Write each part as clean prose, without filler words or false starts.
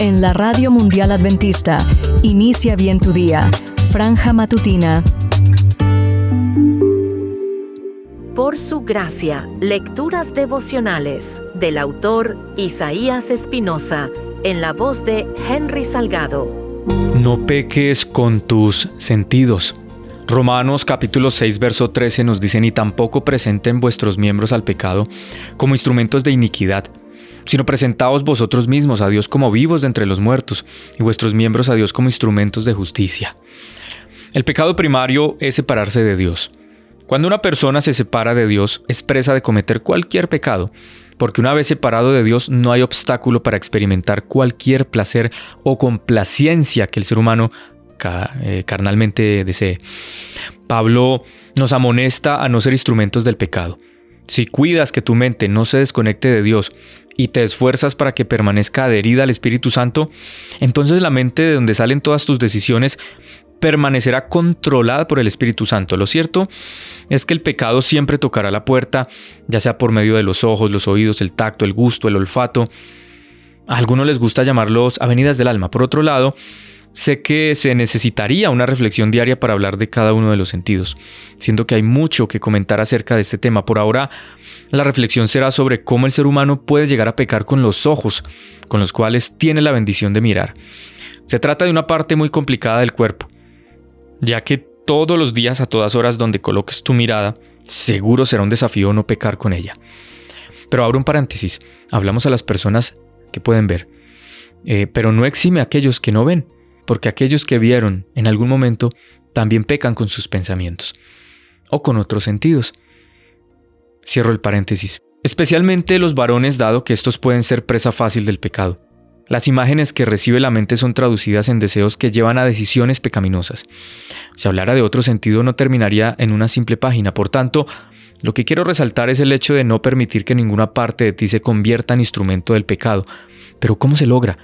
En la Radio Mundial Adventista, inicia bien tu día. Franja Matutina. Por su gracia, lecturas devocionales del autor Isaías Espinosa, en la voz de Henry Salgado. No peques con tus sentidos. Romanos capítulo 6, verso 13 nos dice: ni tampoco presenten vuestros miembros al pecado como instrumentos de iniquidad, sino presentaos vosotros mismos a Dios como vivos de entre los muertos, y vuestros miembros a Dios como instrumentos de justicia. El pecado primario es separarse de Dios. Cuando una persona se separa de Dios, es presa de cometer cualquier pecado, porque una vez separado de Dios no hay obstáculo para experimentar cualquier placer o complacencia que el ser humano carnalmente desee. Pablo nos amonesta a no ser instrumentos del pecado. Si cuidas que tu mente no se desconecte de Dios y te esfuerzas para que permanezca adherida al Espíritu Santo, entonces la mente de donde salen todas tus decisiones permanecerá controlada por el Espíritu Santo. Lo cierto es que el pecado siempre tocará la puerta, ya sea por medio de los ojos, los oídos, el tacto, el gusto, el olfato. A algunos les gusta llamarlos avenidas del alma. Por otro lado, sé que se necesitaría una reflexión diaria para hablar de cada uno de los sentidos, siendo que hay mucho que comentar acerca de este tema. Por ahora, la reflexión será sobre cómo el ser humano puede llegar a pecar con los ojos, con los cuales tiene la bendición de mirar. Se trata de una parte muy complicada del cuerpo, ya que todos los días, a todas horas donde coloques tu mirada, seguro será un desafío no pecar con ella. Pero abro un paréntesis, hablamos a las personas que pueden ver, pero no exime a aquellos que no ven, porque aquellos que vieron en algún momento también pecan con sus pensamientos o con otros sentidos. Cierro el paréntesis. Especialmente los varones, dado que estos pueden ser presa fácil del pecado. Las imágenes que recibe la mente son traducidas en deseos que llevan a decisiones pecaminosas. Si hablara de otro sentido, no terminaría en una simple página. Por tanto, lo que quiero resaltar es el hecho de no permitir que ninguna parte de ti se convierta en instrumento del pecado. Pero ¿cómo se logra?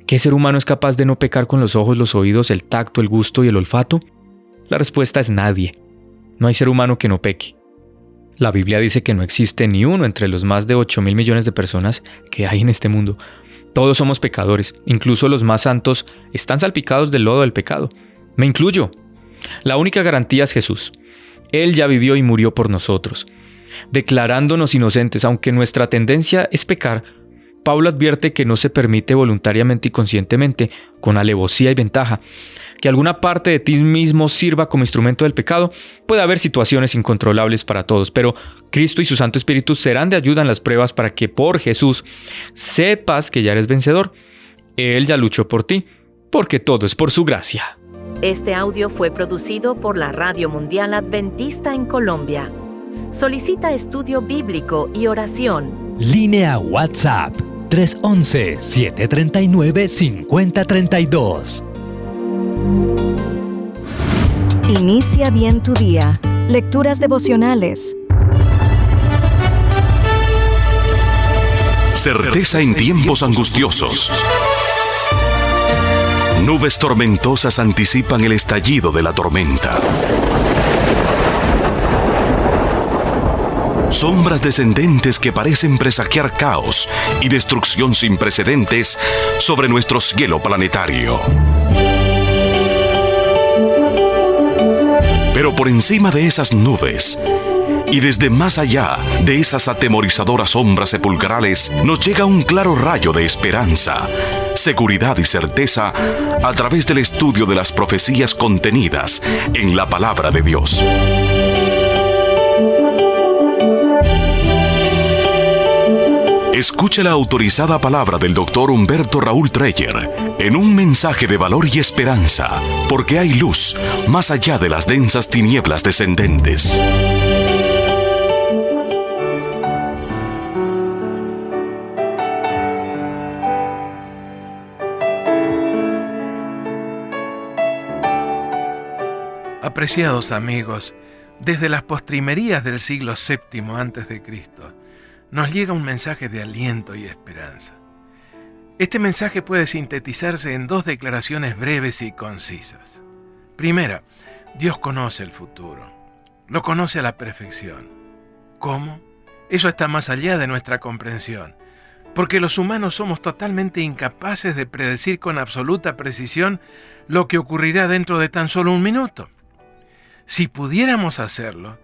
¿Qué ser humano es capaz de no pecar con los ojos, los oídos, el tacto, el gusto y el olfato? La respuesta es nadie. No hay ser humano que no peque. La Biblia dice que no existe ni uno entre los más de 8.000 millones de personas que hay en este mundo. Todos somos pecadores, incluso los más santos están salpicados del lodo del pecado. Me incluyo. La única garantía es Jesús. Él ya vivió y murió por nosotros, declarándonos inocentes. Aunque nuestra tendencia es pecar, Pablo advierte que no se permite voluntariamente y conscientemente, con alevosía y ventaja, que alguna parte de ti mismo sirva como instrumento del pecado. Puede haber situaciones incontrolables para todos, pero Cristo y su Santo Espíritu serán de ayuda en las pruebas para que por Jesús sepas que ya eres vencedor. Él ya luchó por ti, porque todo es por su gracia. Este audio fue producido por la Radio Mundial Adventista en Colombia. Solicita estudio bíblico y oración. Línea WhatsApp 311-739-5032. Inicia bien tu día. Lecturas devocionales. Certeza en tiempos angustiosos. Nubes tormentosas anticipan el estallido de la tormenta. Sombras descendentes que parecen presagiar caos y destrucción sin precedentes sobre nuestro cielo planetario. Pero por encima de esas nubes y desde más allá de esas atemorizadoras sombras sepulcrales nos llega un claro rayo de esperanza, seguridad y certeza a través del estudio de las profecías contenidas en la palabra de Dios. Escuche la autorizada palabra del Dr. Humberto Raúl Dreyer en un mensaje de valor y esperanza, porque hay luz más allá de las densas tinieblas descendentes. Apreciados amigos, desde las postrimerías del siglo VII a.C., nos llega un mensaje de aliento y esperanza. Este mensaje puede sintetizarse en dos declaraciones breves y concisas. Primera, Dios conoce el futuro. Lo conoce a la perfección. ¿Cómo? Eso está más allá de nuestra comprensión. porque los humanos somos totalmente incapaces de predecir con absoluta precisión lo que ocurrirá dentro de tan solo un minuto. Si pudiéramos hacerlo,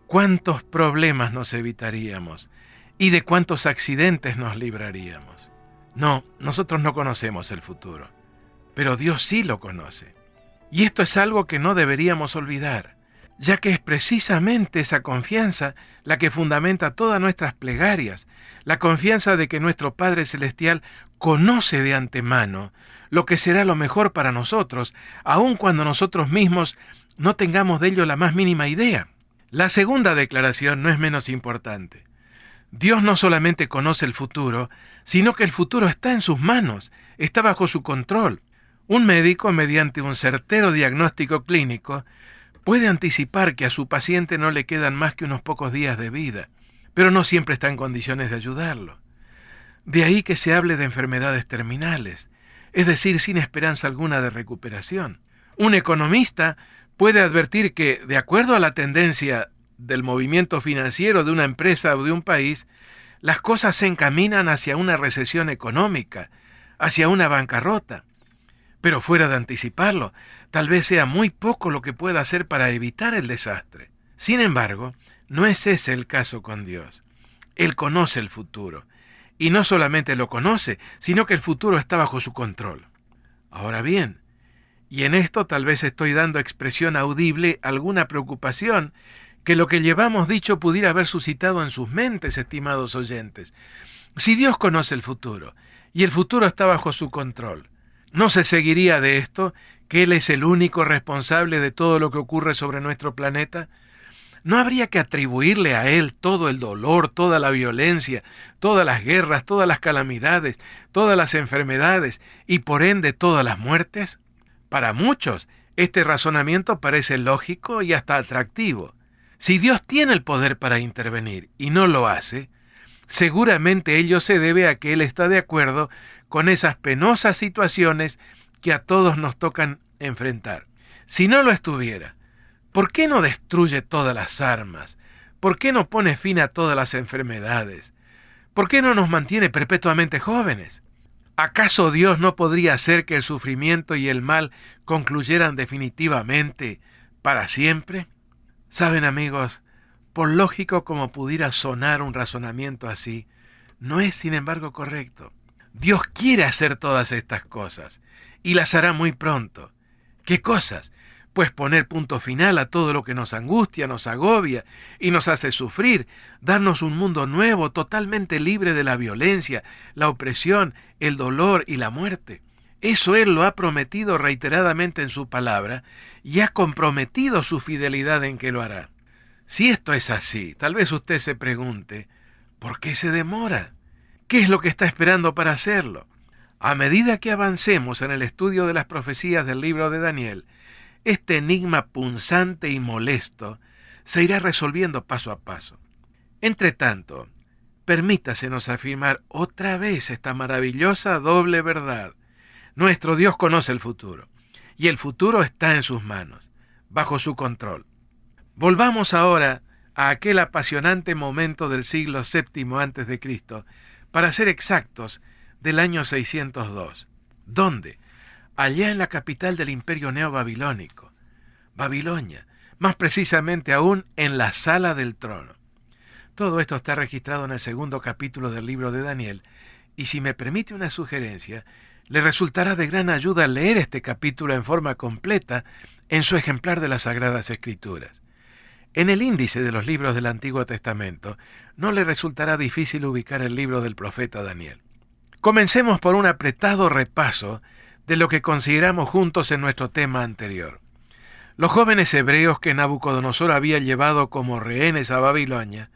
¿cuántos problemas nos evitaríamos y de cuántos accidentes nos libraríamos? No, nosotros no conocemos el futuro, pero Dios sí lo conoce. Y esto es algo que no deberíamos olvidar, ya que es precisamente esa confianza la que fundamenta todas nuestras plegarias, la confianza de que nuestro Padre Celestial conoce de antemano lo que será lo mejor para nosotros, aun cuando nosotros mismos no tengamos de ello la más mínima idea. La segunda declaración no es menos importante. Dios no solamente conoce el futuro, sino que el futuro está en sus manos, está bajo su control. Un médico, mediante un certero diagnóstico clínico, puede anticipar que a su paciente no le quedan más que unos pocos días de vida, pero no siempre está en condiciones de ayudarlo. De ahí que se hable de enfermedades terminales, es decir, sin esperanza alguna de recuperación. Un economista puede advertir que, de acuerdo a la tendencia del movimiento financiero de una empresa o de un país, las cosas se encaminan hacia una recesión económica, hacia una bancarrota. Pero fuera de anticiparlo, tal vez sea muy poco lo que pueda hacer para evitar el desastre. Sin embargo, no es ese el caso con Dios. Él conoce el futuro. Y no solamente lo conoce, sino que el futuro está bajo su control. Ahora bien, y en esto tal vez estoy dando expresión audible a alguna preocupación que lo que llevamos dicho pudiera haber suscitado en sus mentes, estimados oyentes. Si Dios conoce el futuro, y el futuro está bajo su control, ¿no se seguiría de esto que Él es el único responsable de todo lo que ocurre sobre nuestro planeta? ¿No habría que atribuirle a Él todo el dolor, toda la violencia, todas las guerras, todas las calamidades, todas las enfermedades y por ende todas las muertes? Para muchos, este razonamiento parece lógico y hasta atractivo. Si Dios tiene el poder para intervenir y no lo hace, seguramente ello se debe a que Él está de acuerdo con esas penosas situaciones que a todos nos tocan enfrentar. Si no lo estuviera, ¿por qué no destruye todas las armas? ¿Por qué no pone fin a todas las enfermedades? ¿Por qué no nos mantiene perpetuamente jóvenes? ¿Acaso Dios no podría hacer que el sufrimiento y el mal concluyeran definitivamente para siempre? Saben, amigos, por lógico como pudiera sonar un razonamiento así, no es sin embargo correcto. Dios quiere hacer todas estas cosas y las hará muy pronto. ¿Qué cosas? Pues poner punto final a todo lo que nos angustia, nos agobia y nos hace sufrir, darnos un mundo nuevo, totalmente libre de la violencia, la opresión, el dolor y la muerte. Eso Él lo ha prometido reiteradamente en su palabra y ha comprometido su fidelidad en que lo hará. Si esto es así, tal vez usted se pregunte, ¿por qué se demora? ¿Qué es lo que está esperando para hacerlo? A medida que avancemos en el estudio de las profecías del libro de Daniel, este enigma punzante y molesto se irá resolviendo paso a paso. Entre tanto, permítasenos afirmar otra vez esta maravillosa doble verdad. Nuestro Dios conoce el futuro, y el futuro está en sus manos, bajo su control. Volvamos ahora a aquel apasionante momento del siglo VII a.C., para ser exactos, del año 602. ¿Dónde? Allá en la capital del imperio neobabilónico, Babilonia, más precisamente aún en la sala del trono. Todo esto está registrado en el segundo capítulo del libro de Daniel, y si me permite una sugerencia, le resultará de gran ayuda leer este capítulo en forma completa en su ejemplar de las Sagradas Escrituras. En el índice de los libros del Antiguo Testamento no le resultará difícil ubicar el libro del profeta Daniel. Comencemos por un apretado repaso de lo que consideramos juntos en nuestro tema anterior. Los jóvenes hebreos que Nabucodonosor había llevado como rehenes a Babilonia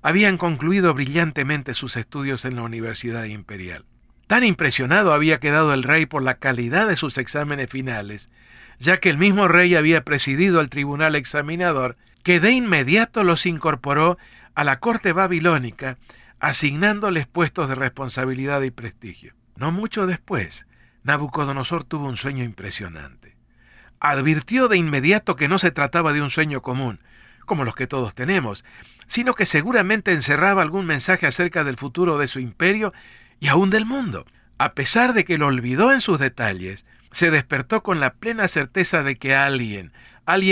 habían concluido brillantemente sus estudios en la Universidad Imperial. Tan impresionado había quedado el rey por la calidad de sus exámenes finales, ya que el mismo rey había presidido el tribunal examinador, que de inmediato los incorporó a la corte babilónica, asignándoles puestos de responsabilidad y prestigio. No mucho después, Nabucodonosor tuvo un sueño impresionante. Advirtió de inmediato que no se trataba de un sueño común, como los que todos tenemos, sino que seguramente encerraba algún mensaje acerca del futuro de su imperio y aún del mundo. A pesar de que lo olvidó en sus detalles, se despertó con la plena certeza de que alguien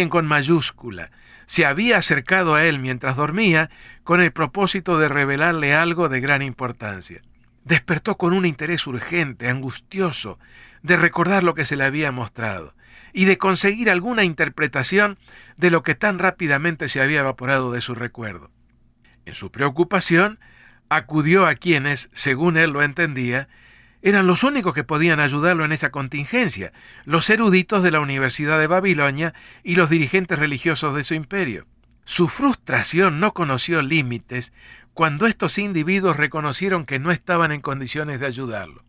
con mayúscula, se había acercado a él mientras dormía con el propósito de revelarle algo de gran importancia. Despertó con un interés urgente, angustioso, de recordar lo que se le había mostrado y de conseguir alguna interpretación de lo que tan rápidamente se había evaporado de su recuerdo. En su preocupación, acudió a quienes, según él lo entendía, eran los únicos que podían ayudarlo en esa contingencia, los eruditos de la Universidad de Babilonia y los dirigentes religiosos de su imperio. Su frustración no conoció límites cuando estos individuos reconocieron que no estaban en condiciones de ayudarlo.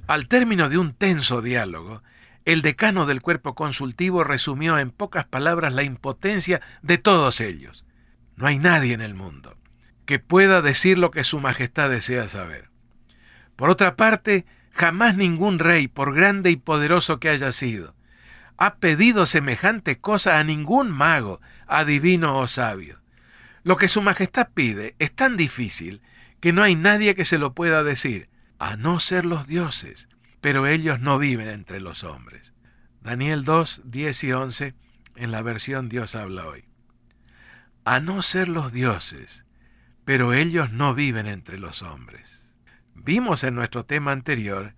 Al término de un tenso diálogo, el decano del cuerpo consultivo resumió en pocas palabras la impotencia de todos ellos. No hay nadie en el mundo que pueda decir lo que su majestad desea saber. Por otra parte, jamás ningún rey, por grande y poderoso que haya sido, ha pedido semejante cosa a ningún mago, adivino o sabio. Lo que su majestad pide es tan difícil que no hay nadie que se lo pueda decir, a no ser los dioses, pero ellos no viven entre los hombres. Daniel 2, 10 y 11, en la versión Dios habla hoy. A no ser los dioses, pero ellos no viven entre los hombres. Vimos en nuestro tema anterior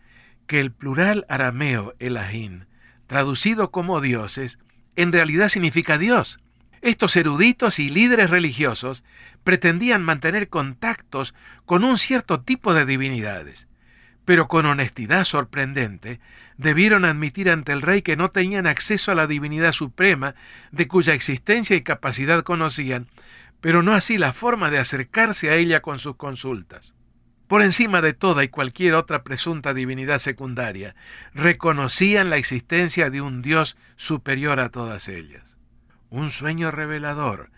que el plural arameo Elohim, traducido como dioses, en realidad significa Dios. Estos eruditos y líderes religiosos pretendían mantener contactos con un cierto tipo de divinidades, pero con honestidad sorprendente debieron admitir ante el rey que no tenían acceso a la divinidad suprema, de cuya existencia y capacidad conocían, pero no así la forma de acercarse a ella con sus consultas. Por encima de toda y cualquier otra presunta divinidad secundaria, reconocían la existencia de un Dios superior a todas ellas. Un sueño revelador,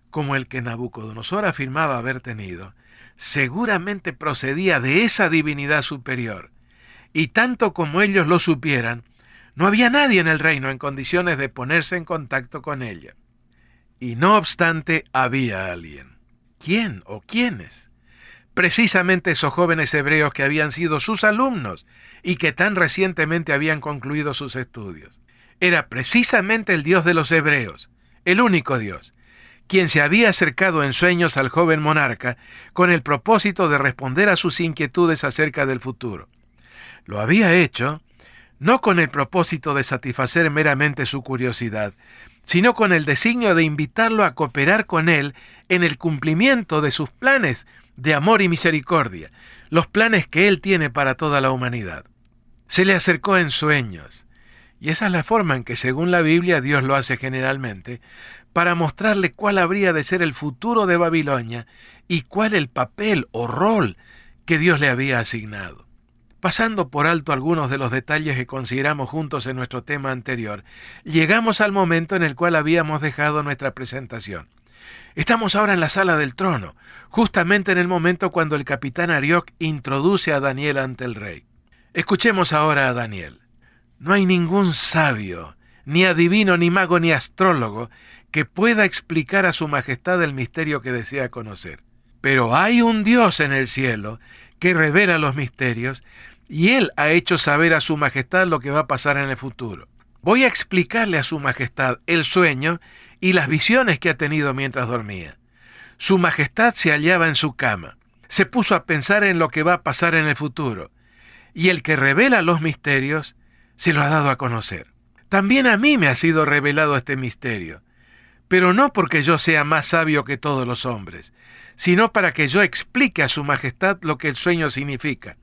como el que Nabucodonosor afirmaba haber tenido, seguramente procedía de esa divinidad superior, y tanto como ellos lo supieran, no había nadie en el reino en condiciones de ponerse en contacto con ella. Y no obstante, había alguien. ¿Quién o quiénes? Precisamente esos jóvenes hebreos que habían sido sus alumnos y que tan recientemente habían concluido sus estudios. Era precisamente el Dios de los hebreos, el único Dios, quien se había acercado en sueños al joven monarca con el propósito de responder a sus inquietudes acerca del futuro. Lo había hecho no con el propósito de satisfacer meramente su curiosidad, sino con el designio de invitarlo a cooperar con él en el cumplimiento de sus planes de amor y misericordia, los planes que él tiene para toda la humanidad. Se le acercó en sueños, y esa es la forma en que, según la Biblia, Dios lo hace generalmente, para mostrarle cuál habría de ser el futuro de Babilonia y cuál el papel o rol que Dios le había asignado. Pasando por alto algunos de los detalles que consideramos juntos en nuestro tema anterior, llegamos al momento en el cual habíamos dejado nuestra presentación. Estamos ahora en la sala del trono, justamente en el momento cuando el capitán Arioc introduce a Daniel ante el rey. Escuchemos ahora a Daniel. No hay ningún sabio, ni adivino, ni mago, ni astrólogo que pueda explicar a su majestad el misterio que desea conocer. Pero hay un Dios en el cielo que revela los misterios, y Él ha hecho saber a su majestad lo que va a pasar en el futuro. Voy a explicarle a su majestad el sueño y las visiones que ha tenido mientras dormía. Su majestad se hallaba en su cama. Se puso a pensar en lo que va a pasar en el futuro, y el que revela los misterios se lo ha dado a conocer. También a mí me ha sido revelado este misterio, pero no porque yo sea más sabio que todos los hombres, sino para que yo explique a su majestad lo que el sueño significa,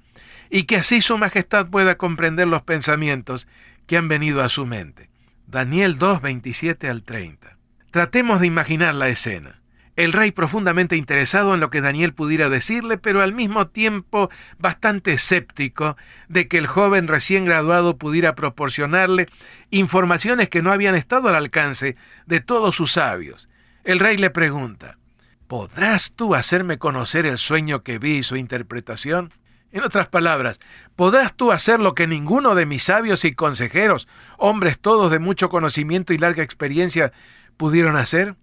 y que así su majestad pueda comprender los pensamientos que han venido a su mente. Daniel 2, 27 al 30. Tratemos de imaginar la escena. El rey profundamente interesado en lo que Daniel pudiera decirle, pero al mismo tiempo bastante escéptico de que el joven recién graduado pudiera proporcionarle informaciones que no habían estado al alcance de todos sus sabios. El rey le pregunta: ¿podrás tú hacerme conocer el sueño que vi y su interpretación? En otras palabras, ¿podrás tú hacer lo que ninguno de mis sabios y consejeros, hombres todos de mucho conocimiento y larga experiencia, pudieron hacer?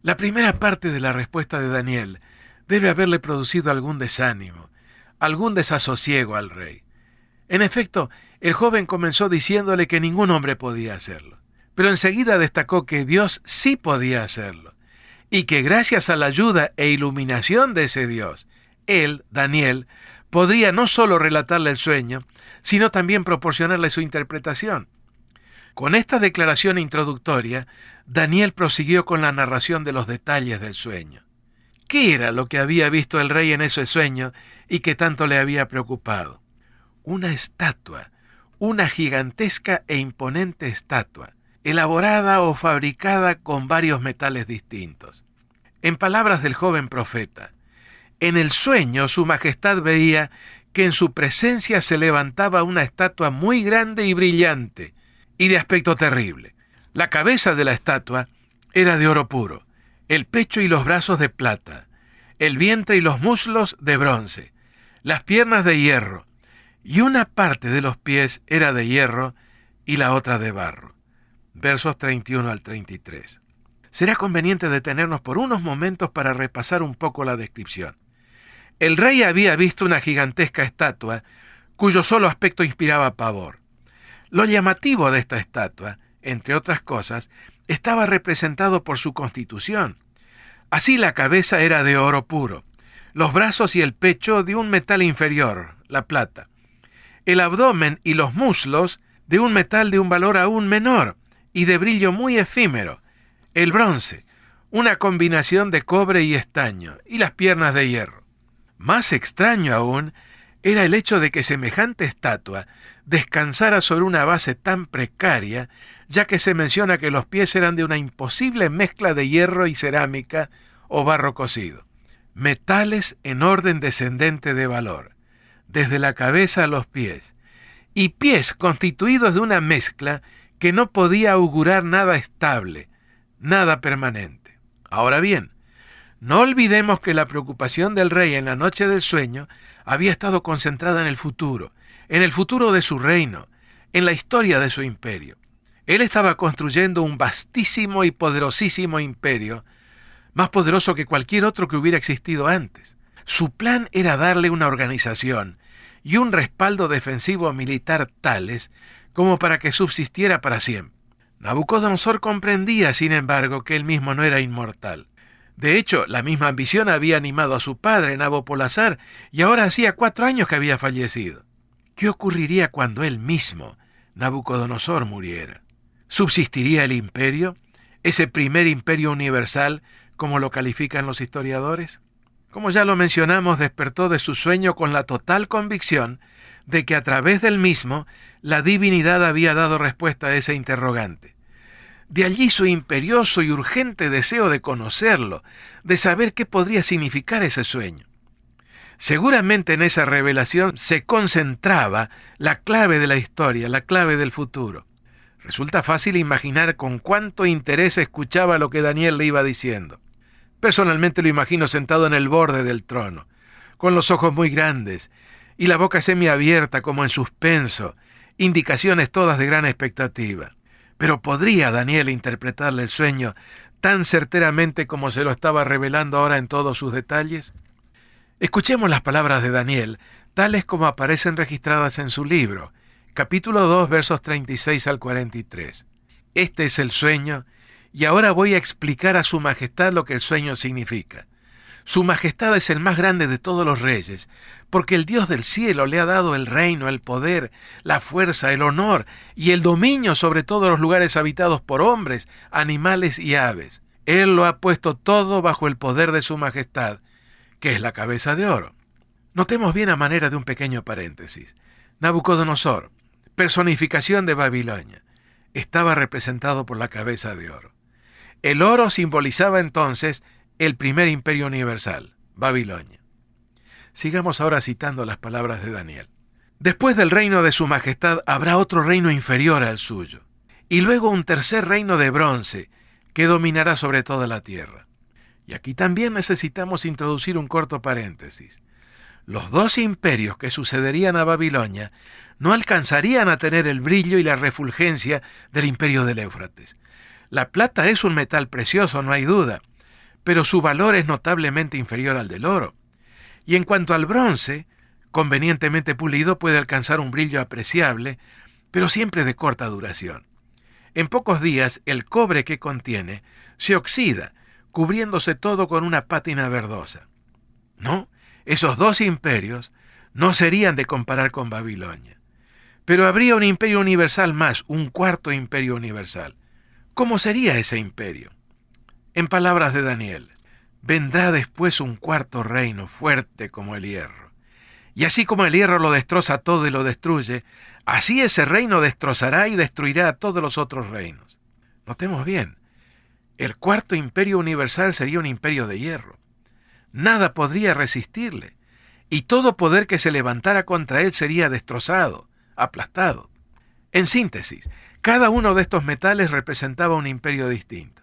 La primera parte de la respuesta de Daniel debe haberle producido algún desánimo, algún desasosiego al rey. En efecto, el joven comenzó diciéndole que ningún hombre podía hacerlo, pero enseguida destacó que Dios sí podía hacerlo, y que gracias a la ayuda e iluminación de ese Dios, él, Daniel, podría no solo relatarle el sueño, sino también proporcionarle su interpretación. Con esta declaración introductoria, Daniel prosiguió con la narración de los detalles del sueño. ¿Qué era lo que había visto el rey en ese sueño y que tanto le había preocupado? Una estatua, una gigantesca e imponente estatua, elaborada o fabricada con varios metales distintos. En palabras del joven profeta, en el sueño su majestad veía que en su presencia se levantaba una estatua muy grande y brillante, y de aspecto terrible. La cabeza de la estatua era de oro puro, el pecho y los brazos de plata, el vientre y los muslos de bronce, las piernas de hierro, y una parte de los pies era de hierro y la otra de barro. Versos 31 al 33. Será conveniente detenernos por unos momentos para repasar un poco la descripción. El rey había visto una gigantesca estatua cuyo solo aspecto inspiraba pavor. Lo llamativo de esta estatua, entre otras cosas, estaba representado por su constitución. Así la cabeza era de oro puro, los brazos y el pecho de un metal inferior, la plata, el abdomen y los muslos de un metal de un valor aún menor y de brillo muy efímero, el bronce, una combinación de cobre y estaño, y las piernas de hierro. Más extraño aún era el hecho de que semejante estatua descansara sobre una base tan precaria, ya que se menciona que los pies eran de una imposible mezcla de hierro y cerámica o barro cocido. Metales en orden descendente de valor, desde la cabeza a los pies, y pies constituidos de una mezcla que no podía augurar nada estable, nada permanente. Ahora bien, no olvidemos que la preocupación del rey en la noche del sueño había estado concentrada en el futuro de su reino, en la historia de su imperio. Él estaba construyendo un vastísimo y poderosísimo imperio, más poderoso que cualquier otro que hubiera existido antes. Su plan era darle una organización y un respaldo defensivo militar tales como para que subsistiera para siempre. Nabucodonosor comprendía, sin embargo, que él mismo no era inmortal. De hecho, la misma ambición había animado a su padre, Nabopolassar, y ahora hacía 4 años que había fallecido. ¿Qué ocurriría cuando él mismo, Nabucodonosor, muriera? ¿Subsistiría el imperio, ese primer imperio universal, como lo califican los historiadores? Como ya lo mencionamos, despertó de su sueño con la total convicción de que a través del mismo la divinidad había dado respuesta a ese interrogante. De allí su imperioso y urgente deseo de conocerlo, de saber qué podría significar ese sueño. Seguramente en esa revelación se concentraba la clave de la historia, la clave del futuro. Resulta fácil imaginar con cuánto interés escuchaba lo que Daniel le iba diciendo. Personalmente lo imagino sentado en el borde del trono, con los ojos muy grandes y la boca semiabierta como en suspenso, indicaciones todas de gran expectativa. Pero ¿podría Daniel interpretarle el sueño tan certeramente como se lo estaba revelando ahora en todos sus detalles? Escuchemos las palabras de Daniel, tales como aparecen registradas en su libro, capítulo 2, versos 36 al 43. Este es el sueño, y ahora voy a explicar a su majestad lo que el sueño significa. Su majestad es el más grande de todos los reyes, porque el Dios del cielo le ha dado el reino, el poder, la fuerza, el honor y el dominio sobre todos los lugares habitados por hombres, animales y aves. Él lo ha puesto todo bajo el poder de su majestad, que es la cabeza de oro. Notemos bien a manera de un pequeño paréntesis. Nabucodonosor, personificación de Babilonia, estaba representado por la cabeza de oro. El oro simbolizaba entonces el primer imperio universal, Babilonia. Sigamos ahora citando las palabras de Daniel. Después del reino de su majestad habrá otro reino inferior al suyo, y luego un tercer reino de bronce que dominará sobre toda la tierra. Y aquí también necesitamos introducir un corto paréntesis. Los 2 imperios que sucederían a Babilonia no alcanzarían a tener el brillo y la refulgencia del imperio del Éufrates. La plata es un metal precioso, no hay duda, pero su valor es notablemente inferior al del oro. Y en cuanto al bronce, convenientemente pulido, puede alcanzar un brillo apreciable, pero siempre de corta duración. En pocos días, el cobre que contiene se oxida, cubriéndose todo con una pátina verdosa. No, esos dos imperios no serían de comparar con Babilonia. Pero habría un imperio universal más, un cuarto imperio universal. ¿Cómo sería ese imperio? En palabras de Daniel, vendrá después un cuarto reino fuerte como el hierro. Y así como el hierro lo destroza todo y lo destruye, así ese reino destrozará y destruirá a todos los otros reinos. Notemos bien, el cuarto imperio universal sería un imperio de hierro. Nada podría resistirle, y todo poder que se levantara contra él sería destrozado, aplastado. En síntesis, cada uno de estos metales representaba un imperio distinto.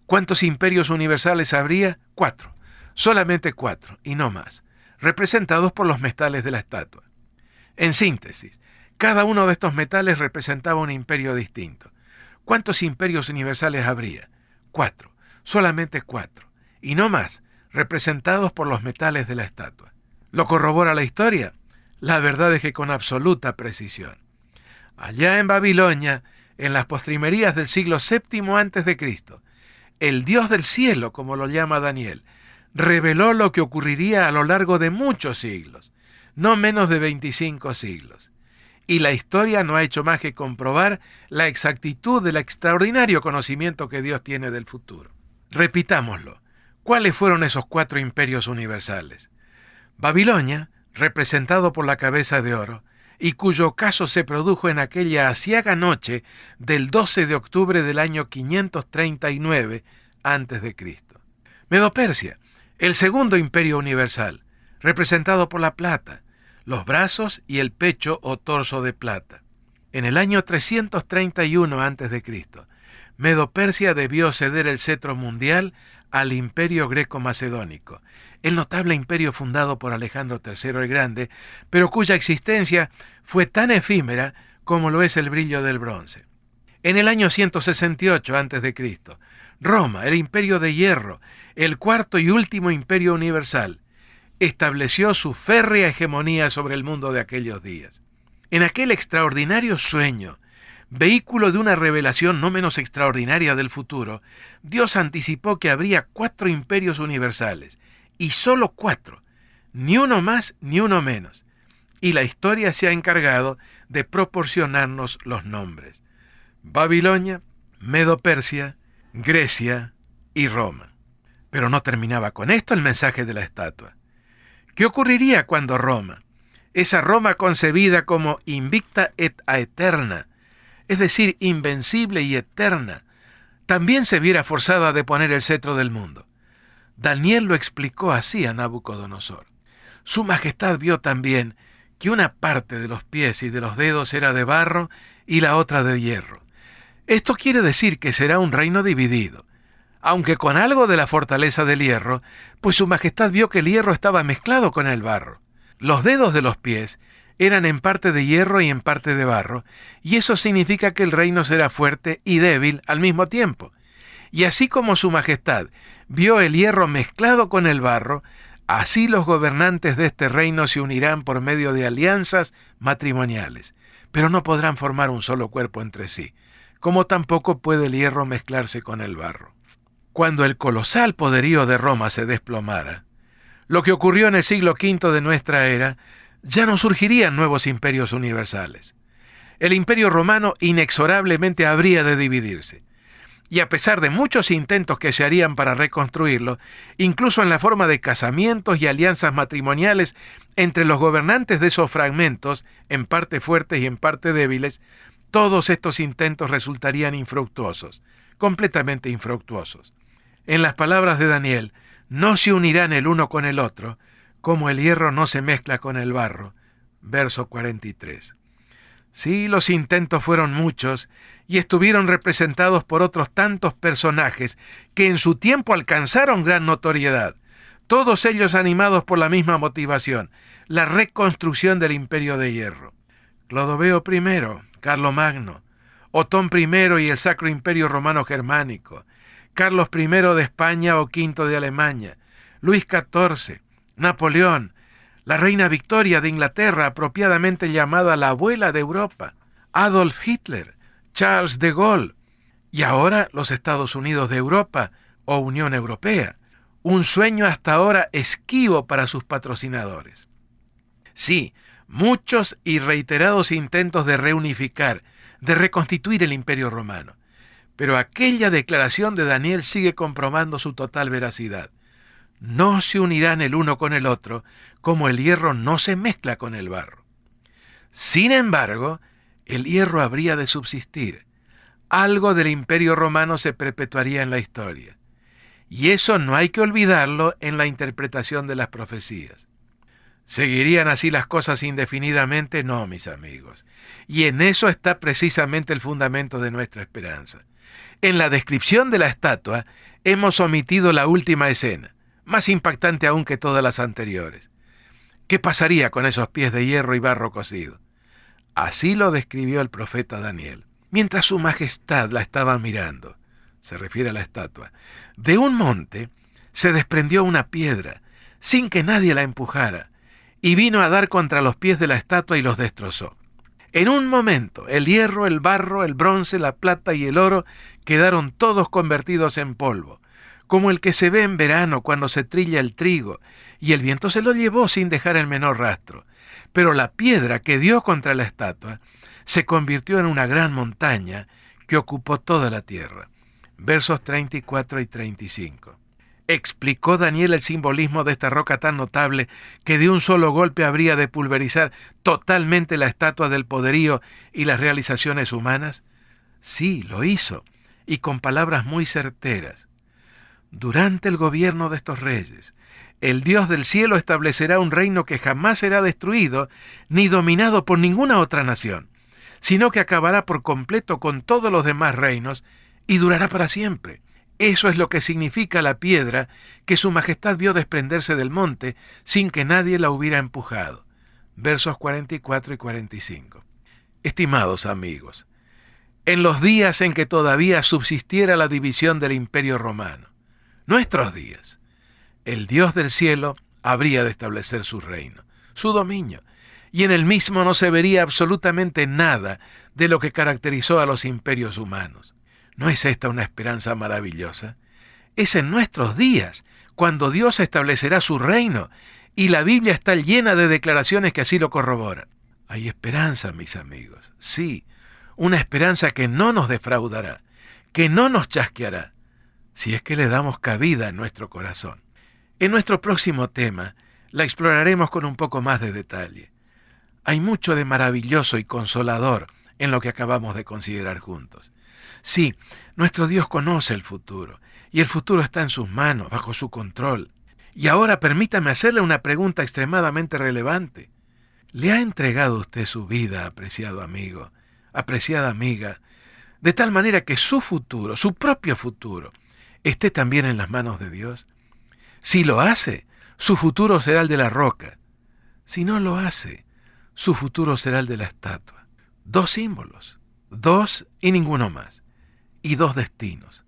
¿Cuántos imperios universales habría? 4, solamente 4, y no más, representados por los metales de la estatua. En síntesis, cada uno de estos metales representaba un imperio distinto. ¿Cuántos imperios universales habría? 4, solamente 4, y no más, representados por los metales de la estatua. ¿Lo corrobora la historia? La verdad es que con absoluta precisión. Allá en Babilonia, en las postrimerías del siglo VII a.C., el Dios del cielo, como lo llama Daniel, reveló lo que ocurriría a lo largo de muchos siglos, no menos de 25 siglos. Y la historia no ha hecho más que comprobar la exactitud del extraordinario conocimiento que Dios tiene del futuro. Repitámoslo. ¿Cuáles fueron esos 4 imperios universales? Babilonia, representado por la cabeza de oro, y cuyo ocaso se produjo en aquella aciaga noche del 12 de octubre del año 539 a.C. Medo-Persia, el segundo imperio universal, representado por la plata, los brazos y el pecho o torso de plata. En el año 331 a.C., Medo-Persia debió ceder el cetro mundial al imperio greco-macedónico, el notable imperio fundado por Alejandro III el Grande, pero cuya existencia fue tan efímera como lo es el brillo del bronce. En el año 168 a.C., Roma, el imperio de hierro, el cuarto y último imperio universal, estableció su férrea hegemonía sobre el mundo de aquellos días. En aquel extraordinario sueño, vehículo de una revelación no menos extraordinaria del futuro, Dios anticipó que habría 4 imperios universales, y solo 4, ni uno más ni uno menos. Y la historia se ha encargado de proporcionarnos los nombres: Babilonia, Medo-Persia, Grecia y Roma. Pero no terminaba con esto el mensaje de la estatua. ¿Qué ocurriría cuando Roma, esa Roma concebida como invicta et aeterna, es decir, invencible y eterna, también se viera forzada a deponer el cetro del mundo? Daniel lo explicó así a Nabucodonosor. Su majestad vio también que una parte de los pies y de los dedos era de barro y la otra de hierro. Esto quiere decir que será un reino dividido, aunque con algo de la fortaleza del hierro, pues su majestad vio que el hierro estaba mezclado con el barro. Los dedos de los pies eran en parte de hierro y en parte de barro, y eso significa que el reino será fuerte y débil al mismo tiempo. Y así como su majestad vio el hierro mezclado con el barro, así los gobernantes de este reino se unirán por medio de alianzas matrimoniales, pero no podrán formar un solo cuerpo entre sí, como tampoco puede el hierro mezclarse con el barro. Cuando el colosal poderío de Roma se desplomara, lo que ocurrió en el siglo V de nuestra era, ya no surgirían nuevos imperios universales. El imperio romano inexorablemente habría de dividirse. Y a pesar de muchos intentos que se harían para reconstruirlo, incluso en la forma de casamientos y alianzas matrimoniales entre los gobernantes de esos fragmentos, en parte fuertes y en parte débiles, todos estos intentos resultarían infructuosos, completamente infructuosos. En las palabras de Daniel, no se unirán el uno con el otro, como el hierro no se mezcla con el barro. Verso 43. Sí, los intentos fueron muchos y estuvieron representados por otros tantos personajes que en su tiempo alcanzaron gran notoriedad, todos ellos animados por la misma motivación, la reconstrucción del imperio de hierro. Clodoveo I, Carlomagno, Otón I y el Sacro Imperio Romano Germánico, Carlos I de España o V de Alemania, Luis XIV, Napoleón, La reina Victoria de Inglaterra, apropiadamente llamada la abuela de Europa, Adolf Hitler, Charles de Gaulle, y ahora los Estados Unidos de Europa o Unión Europea. Un sueño hasta ahora esquivo para sus patrocinadores. Sí, muchos y reiterados intentos de reunificar, de reconstituir el Imperio Romano. Pero aquella declaración de Daniel sigue comprobando su total veracidad. No se unirán el uno con el otro, como el hierro no se mezcla con el barro. Sin embargo, el hierro habría de subsistir. Algo del Imperio Romano se perpetuaría en la historia. Y eso no hay que olvidarlo en la interpretación de las profecías. ¿Seguirían así las cosas indefinidamente? No, mis amigos. Y en eso está precisamente el fundamento de nuestra esperanza. En la descripción de la estatua hemos omitido la última escena, más impactante aún que todas las anteriores. ¿Qué pasaría con esos pies de hierro y barro cocido? Así lo describió el profeta Daniel. Mientras su majestad la estaba mirando, se refiere a la estatua, de un monte se desprendió una piedra, sin que nadie la empujara, y vino a dar contra los pies de la estatua y los destrozó. En un momento, el hierro, el barro, el bronce, la plata y el oro quedaron todos convertidos en polvo, como el que se ve en verano cuando se trilla el trigo, y el viento se lo llevó sin dejar el menor rastro. Pero la piedra que dio contra la estatua se convirtió en una gran montaña que ocupó toda la tierra. Versos 34 y 35. ¿Explicó Daniel el simbolismo de esta roca tan notable que de un solo golpe habría de pulverizar totalmente la estatua del poderío y las realizaciones humanas? Sí, lo hizo, y con palabras muy certeras. Durante el gobierno de estos reyes, el Dios del cielo establecerá un reino que jamás será destruido ni dominado por ninguna otra nación, sino que acabará por completo con todos los demás reinos y durará para siempre. Eso es lo que significa la piedra que su majestad vio desprenderse del monte sin que nadie la hubiera empujado. Versos 44 y 45. Estimados amigos, en los días en que todavía subsistiera la división del Imperio Romano, nuestros días, el Dios del cielo habría de establecer su reino, su dominio, y en el mismo no se vería absolutamente nada de lo que caracterizó a los imperios humanos. ¿No es esta una esperanza maravillosa? Es en nuestros días, cuando Dios establecerá su reino, y la Biblia está llena de declaraciones que así lo corroboran. Hay esperanza, mis amigos, sí, una esperanza que no nos defraudará, que no nos chasqueará, si es que le damos cabida en nuestro corazón. En nuestro próximo tema, la exploraremos con un poco más de detalle. Hay mucho de maravilloso y consolador en lo que acabamos de considerar juntos. Sí, nuestro Dios conoce el futuro, y el futuro está en sus manos, bajo su control. Y ahora permítame hacerle una pregunta extremadamente relevante. ¿Le ha entregado usted su vida, apreciado amigo, apreciada amiga, de tal manera que su futuro, su propio futuro, esté también en las manos de Dios? Si lo hace, su futuro será el de la roca. Si no lo hace, su futuro será el de la estatua. Dos símbolos, dos y ninguno más. Y dos destinos,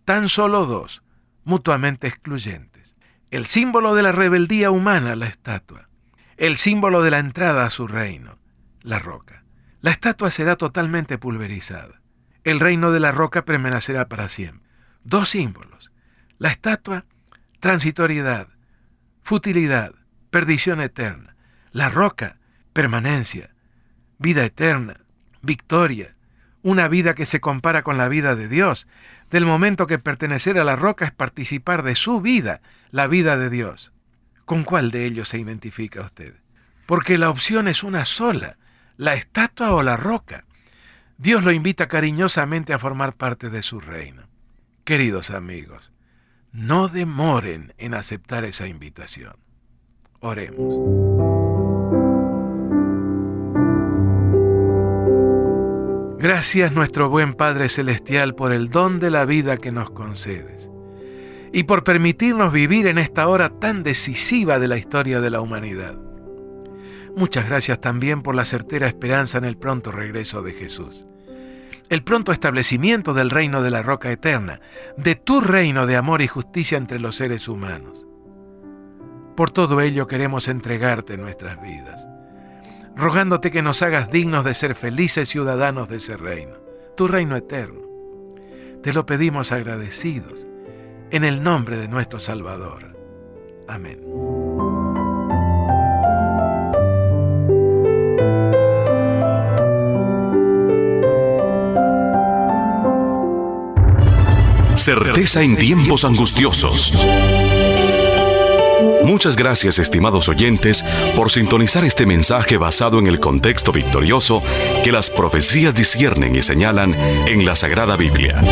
tan solo dos, mutuamente excluyentes. El símbolo de la rebeldía humana, la estatua. El símbolo de la entrada a su reino, la roca. La estatua será totalmente pulverizada. El reino de la roca permanecerá para siempre. Dos símbolos. La estatua, transitoriedad, futilidad, perdición eterna. La roca, permanencia, vida eterna, victoria. Una vida que se compara con la vida de Dios, del momento que pertenecer a la roca es participar de su vida, la vida de Dios. ¿Con cuál de ellos se identifica usted? Porque la opción es una sola, la estatua o la roca. Dios lo invita cariñosamente a formar parte de su reino. Queridos amigos, no demoren en aceptar esa invitación. Oremos. Gracias, nuestro buen Padre Celestial, por el don de la vida que nos concedes y por permitirnos vivir en esta hora tan decisiva de la historia de la humanidad. Muchas gracias también por la certera esperanza en el pronto regreso de Jesús, el pronto establecimiento del reino de la roca eterna, de tu reino de amor y justicia entre los seres humanos. Por todo ello queremos entregarte nuestras vidas, rogándote que nos hagas dignos de ser felices ciudadanos de ese reino, tu reino eterno. Te lo pedimos agradecidos, en el nombre de nuestro Salvador. Amén. Certeza en tiempos angustiosos. Muchas gracias, estimados oyentes, por sintonizar este mensaje basado en el contexto victorioso que las profecías disciernen y señalan en la Sagrada Biblia.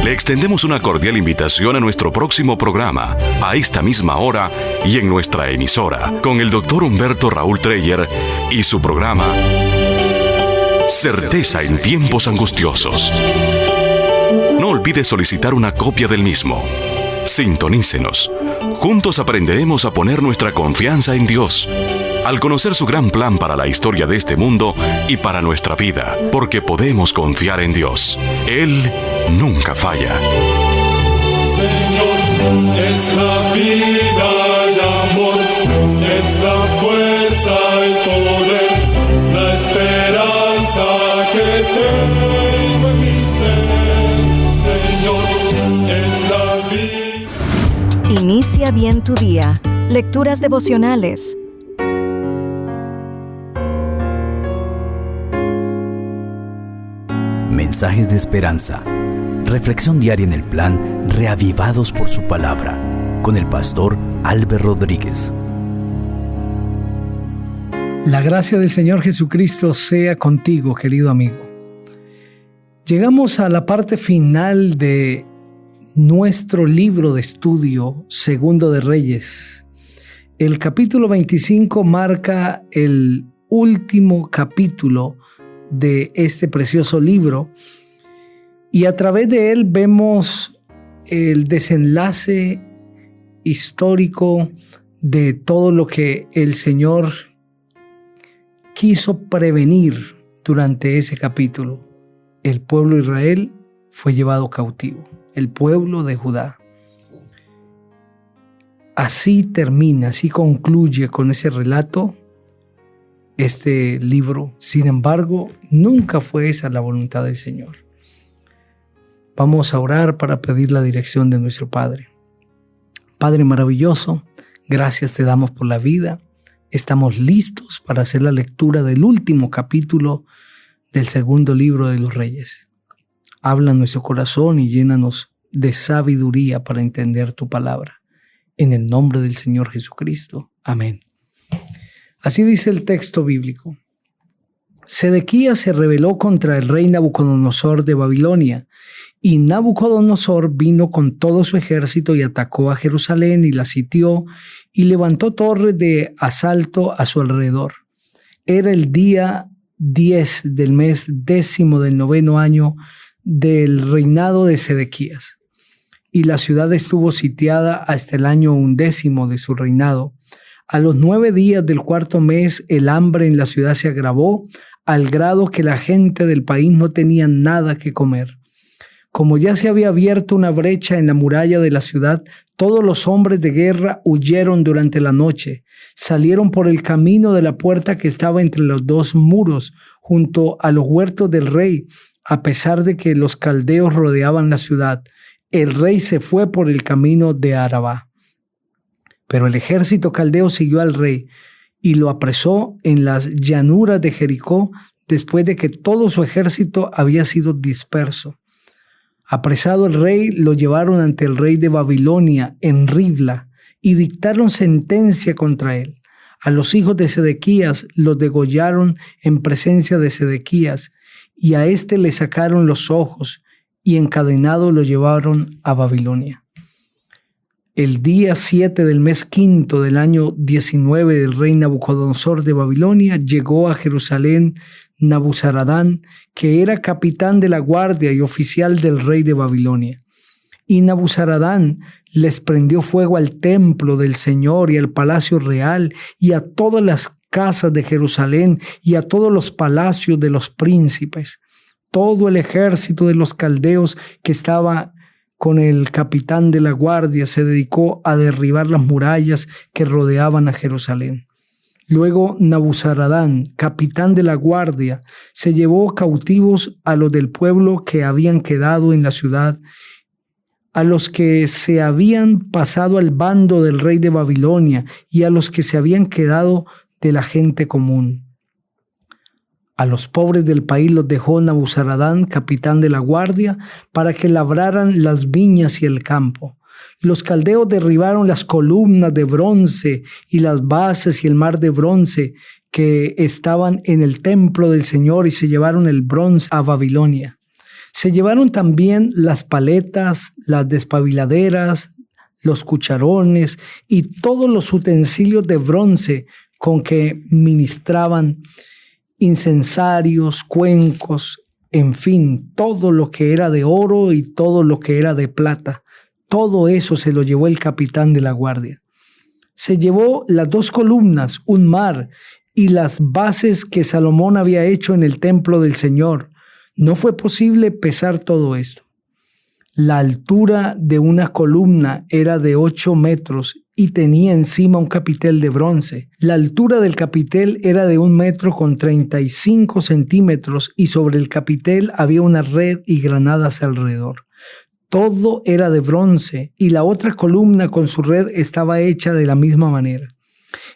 Le extendemos una cordial invitación a nuestro próximo programa, a esta misma hora y en nuestra emisora, con el Dr. Humberto Raúl Treyer y su programa Certeza en tiempos angustiosos. No olvide solicitar una copia del mismo. Sintonícenos. Juntos aprenderemos a poner nuestra confianza en Dios, al conocer su gran plan para la historia de este mundo y para nuestra vida, porque podemos confiar en Dios. Él nunca falla. Señor, es la vida y amor, es la fuerza y poder, la esperanza que tengo en mi ser. Señor, es la vida. Inicia bien tu día. Lecturas devocionales. Mensajes de esperanza. Reflexión diaria en el plan Reavivados por su palabra, con el pastor Álvaro Rodríguez. La gracia del Señor Jesucristo sea contigo, querido amigo. Llegamos a la parte final de nuestro libro de estudio, Segundo de Reyes. El capítulo 25 marca el último capítulo de este precioso libro, y a través de él vemos el desenlace histórico de todo lo que el Señor quiso prevenir durante ese capítulo. El pueblo de Israel fue llevado cautivo, el pueblo de Judá. Así termina, así concluye con ese relato este libro. Sin embargo, nunca fue esa la voluntad del Señor. Vamos a orar para pedir la dirección de nuestro Padre. Padre maravilloso, gracias te damos por la vida. Estamos listos para hacer la lectura del último capítulo del segundo libro de los Reyes. Habla en nuestro corazón y llénanos de sabiduría para entender tu palabra. En el nombre del Señor Jesucristo. Amén. Así dice el texto bíblico. Sedequías se rebeló contra el rey Nabucodonosor de Babilonia, y Nabucodonosor vino con todo su ejército y atacó a Jerusalén y la sitió y levantó torres de asalto a su alrededor. Era el día 10 del mes 10º del 9º año del reinado de Sedequías, y la ciudad estuvo sitiada hasta el año 11º de su reinado. A los 9 días del 4º mes, el hambre en la ciudad se agravó, al grado que la gente del país no tenía nada que comer. Como ya se había abierto una brecha en la muralla de la ciudad, todos los hombres de guerra huyeron durante la noche. Salieron por el camino de la puerta que estaba entre los dos muros, junto a los huertos del rey, a pesar de que los caldeos rodeaban la ciudad. El rey se fue por el camino de Arabá. Pero el ejército caldeo siguió al rey y lo apresó en las llanuras de Jericó después de que todo su ejército había sido disperso. Apresado el rey, lo llevaron ante el rey de Babilonia en Ribla y dictaron sentencia contra él. A los hijos de Sedequías los degollaron en presencia de Sedequías, y a éste le sacaron los ojos y encadenado lo llevaron a Babilonia. El día 7 del mes 5 del año 19 del rey Nabucodonosor de Babilonia llegó a Jerusalén Nabuzaradán, que era capitán de la guardia y oficial del rey de Babilonia. Y Nabuzaradán les prendió fuego al templo del Señor y al palacio real y a todas las casas de Jerusalén y a todos los palacios de los príncipes. Todo el ejército de los caldeos que estaba con el capitán de la guardia, se dedicó a derribar las murallas que rodeaban a Jerusalén. Luego Nabuzaradán, capitán de la guardia, se llevó cautivos a los del pueblo que habían quedado en la ciudad, a los que se habían pasado al bando del rey de Babilonia y a los que se habían quedado de la gente común. A los pobres del país los dejó Nabuzaradán, capitán de la guardia, para que labraran las viñas y el campo. Los caldeos derribaron las columnas de bronce y las bases y el mar de bronce que estaban en el templo del Señor y se llevaron el bronce a Babilonia. Se llevaron también las paletas, las despabiladeras, los cucharones y todos los utensilios de bronce con que ministraban, incensarios, cuencos, en fin, todo lo que era de oro y todo lo que era de plata. Todo eso se lo llevó el capitán de la guardia. Se llevó las 2 columnas, un mar y las bases que Salomón había hecho en el templo del Señor. No fue posible pesar todo esto. La altura de una columna era de 8 metros y tenía encima un capitel de bronce. La altura del capitel era de 1,35 metros y sobre el capitel había una red y granadas alrededor. Todo era de bronce y la otra columna con su red estaba hecha de la misma manera.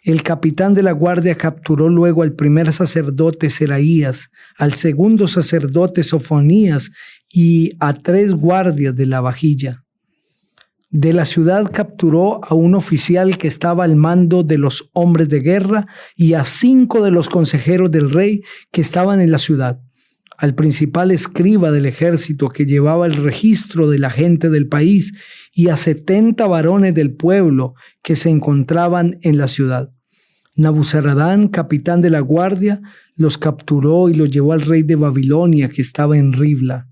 El capitán de la guardia capturó luego al primer sacerdote Seraías, al segundo sacerdote Sofonías y a 3 guardias de la vajilla. De la ciudad capturó a un oficial que estaba al mando de los hombres de guerra y a 5 de los consejeros del rey que estaban en la ciudad, al principal escriba del ejército que llevaba el registro de la gente del país y a 70 varones del pueblo que se encontraban en la ciudad. Nabuzaradán, capitán de la guardia, los capturó y los llevó al rey de Babilonia que estaba en Ribla.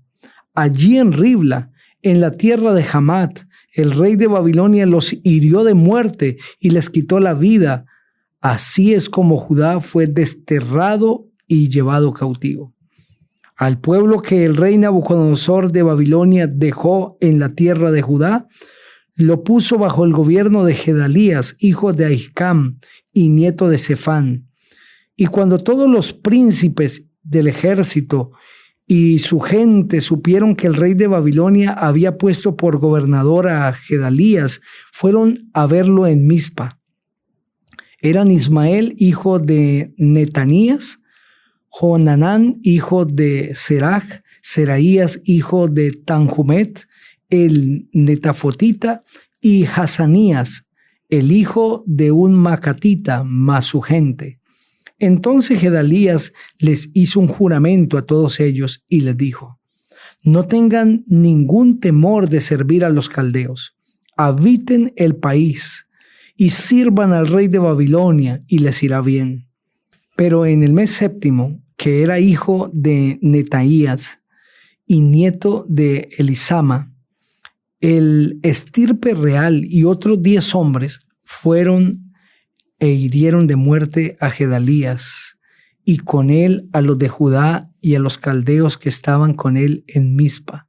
Allí en Ribla, en la tierra de Hamat, el rey de Babilonia los hirió de muerte y les quitó la vida. Así es como Judá fue desterrado y llevado cautivo. Al pueblo que el rey Nabucodonosor de Babilonia dejó en la tierra de Judá, lo puso bajo el gobierno de Gedalías, hijo de Ahicam y nieto de Sefán. Y cuando todos los príncipes del ejército y su gente supieron que el rey de Babilonia había puesto por gobernador a Gedalías, fueron a verlo en Mizpa. Eran Ismael, hijo de Netanías, Johanán, hijo de Serach, Seraías, hijo de Tanhumet, el netafotita, y Hazanías, el hijo de un macatita, más su gente. Entonces Gedalías les hizo un juramento a todos ellos y les dijo: no tengan ningún temor de servir a los caldeos, habiten el país y sirvan al rey de Babilonia y les irá bien. Pero en el mes 7, que era hijo de Netaías y nieto de Elisama, el estirpe real y otros 10 hombres fueron e hirieron de muerte a Gedalías y con él a los de Judá y a los caldeos que estaban con él en Mizpa.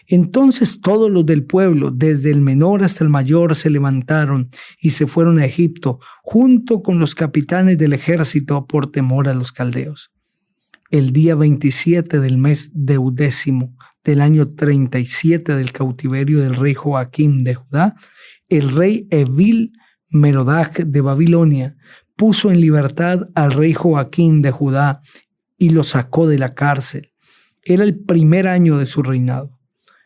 Entonces todos los del pueblo, desde el menor hasta el mayor, se levantaron y se fueron a Egipto, junto con los capitanes del ejército, por temor a los caldeos. El día 27 del mes 10º del año 37 del cautiverio del rey Joaquín de Judá, el rey Evil Merodach de Babilonia puso en libertad al rey Joaquín de Judá y lo sacó de la cárcel. Era el primer año de su reinado.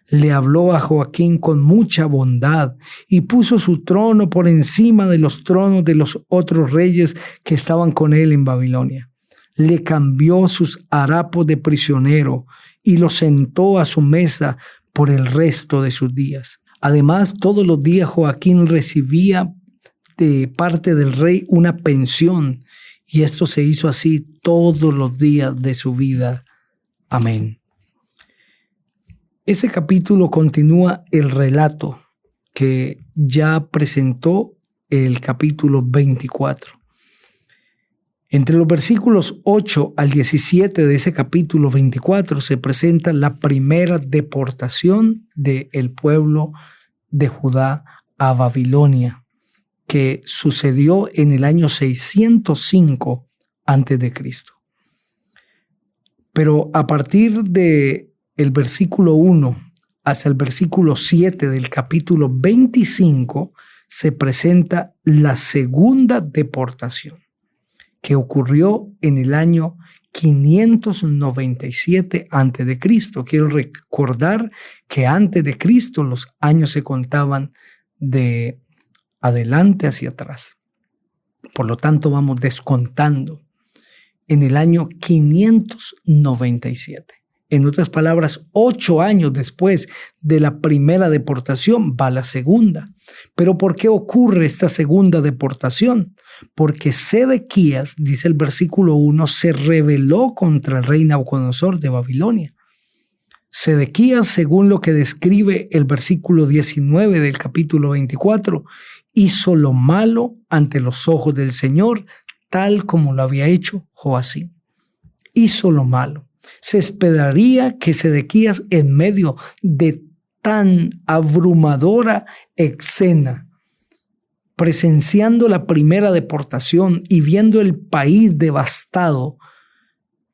Le habló a Joaquín con mucha bondad y puso su trono por encima de los tronos de los otros reyes que estaban con él en Babilonia. Le cambió sus harapos de prisionero y lo sentó a su mesa por el resto de sus días. Además, todos los días Joaquín recibía de parte del rey una pensión, y esto se hizo así todos los días de su vida. Amén. Ese capítulo continúa el relato que ya presentó el capítulo 24. Entre los versículos 8 al 17 de ese capítulo 24 se presenta la primera deportación del pueblo de Judá a Babilonia, que sucedió en el año 605 a.C. Pero a partir del versículo 1 hasta el versículo 7 del capítulo 25 se presenta la segunda deportación, que ocurrió en el año 597 a.C. Quiero recordar que antes de Cristo los años se contaban de adelante hacia atrás. Por lo tanto, vamos descontando en el año 597. En otras palabras, 8 años después de la primera deportación va la segunda. ¿Pero por qué ocurre esta segunda deportación? Porque Sedequías, dice el versículo 1, se rebeló contra el rey Nabucodonosor de Babilonia. Sedequías, según lo que describe el versículo 19 del capítulo 24, hizo lo malo ante los ojos del Señor, tal como lo había hecho Joacim. Hizo lo malo. Se esperaría que Sedequías, en medio de tan abrumadora escena, presenciando la primera deportación y viendo el país devastado,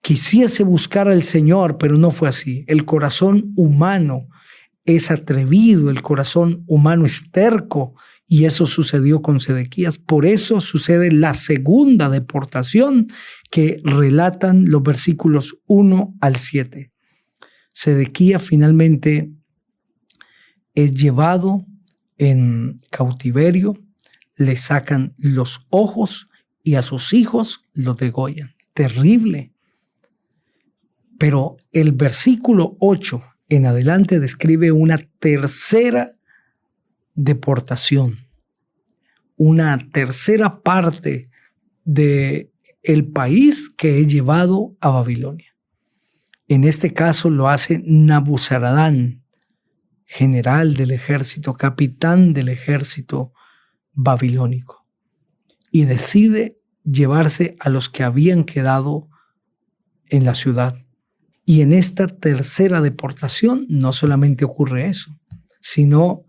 quisiese buscar al Señor, pero no fue así. El corazón humano es atrevido, el corazón humano es terco, y eso sucedió con Sedequías. Por eso sucede la segunda deportación que relatan los versículos 1 al 7. Sedequías finalmente es llevado en cautiverio, le sacan los ojos y a sus hijos los degollan. Terrible. Pero el versículo 8 en adelante describe una tercera deportación, una tercera parte del país que es llevado a Babilonia. En este caso lo hace Nabuzaradán, general del ejército, capitán del ejército babilónico, y decide llevarse a los que habían quedado en la ciudad. Y en esta tercera deportación no solamente ocurre eso, sino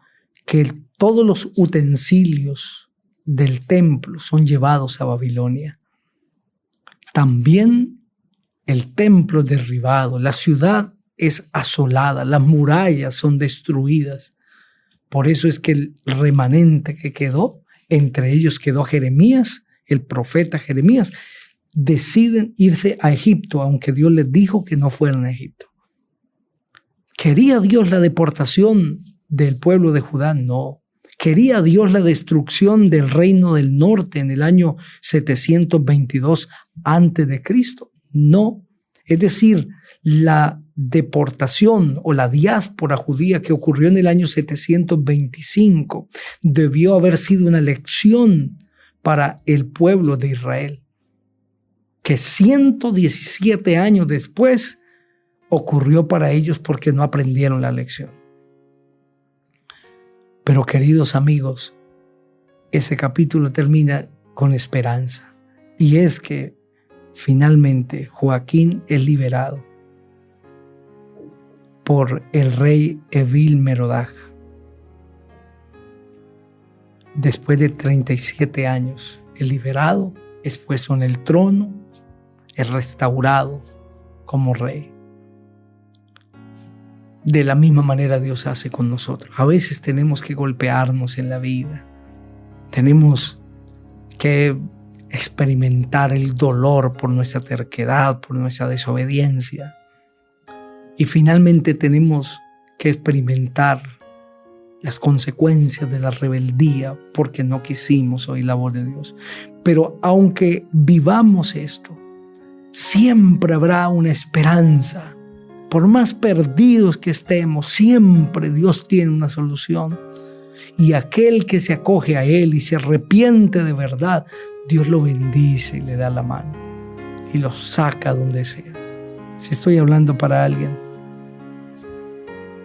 que todos los utensilios del templo son llevados a Babilonia. También el templo es derribado, la ciudad es asolada, las murallas son destruidas. Por eso es que el remanente que quedó, entre ellos quedó Jeremías, el profeta Jeremías, deciden irse a Egipto, aunque Dios les dijo que no fueran a Egipto. ¿Quería Dios la deportación del pueblo de Judá? No. ¿Quería Dios la destrucción del reino del norte en el año 722 a.C.? No. Es decir, la deportación o la diáspora judía que ocurrió en el año 725 debió haber sido una lección para el pueblo de Israel, que 117 años después ocurrió para ellos porque no aprendieron la lección. Pero queridos amigos, ese capítulo termina con esperanza, y es que finalmente Joaquín es liberado por el rey Evil Merodach. Después de 37 años, es liberado, es puesto en el trono, es restaurado como rey. De la misma manera Dios hace con nosotros. A veces tenemos que golpearnos en la vida. Tenemos que experimentar el dolor por nuestra terquedad, por nuestra desobediencia. Y finalmente tenemos que experimentar las consecuencias de la rebeldía porque no quisimos oír la voz de Dios. Pero aunque vivamos esto, siempre habrá una esperanza. Por más perdidos que estemos, siempre Dios tiene una solución. Y aquel que se acoge a Él y se arrepiente de verdad, Dios lo bendice y le da la mano y lo saca donde sea. Si estoy hablando para alguien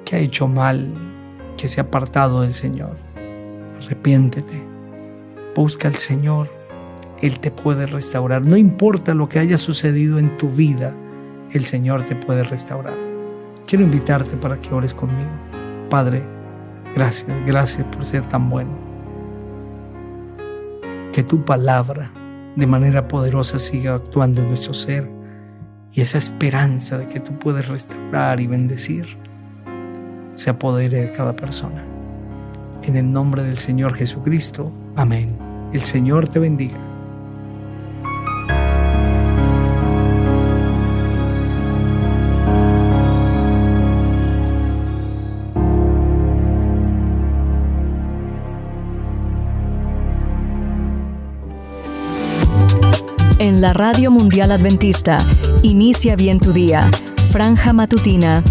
que ha hecho mal, que se ha apartado del Señor, arrepiéntete, busca al Señor, Él te puede restaurar. No importa lo que haya sucedido en tu vida, el Señor te puede restaurar. Quiero invitarte para que ores conmigo. Padre, gracias por ser tan bueno. Que tu palabra de manera poderosa siga actuando en nuestro ser, y esa esperanza de que tú puedes restaurar y bendecir se apodere de cada persona. En el nombre del Señor Jesucristo. Amén. El Señor te bendiga. En la Radio Mundial Adventista, inicia bien tu día. Franja Matutina.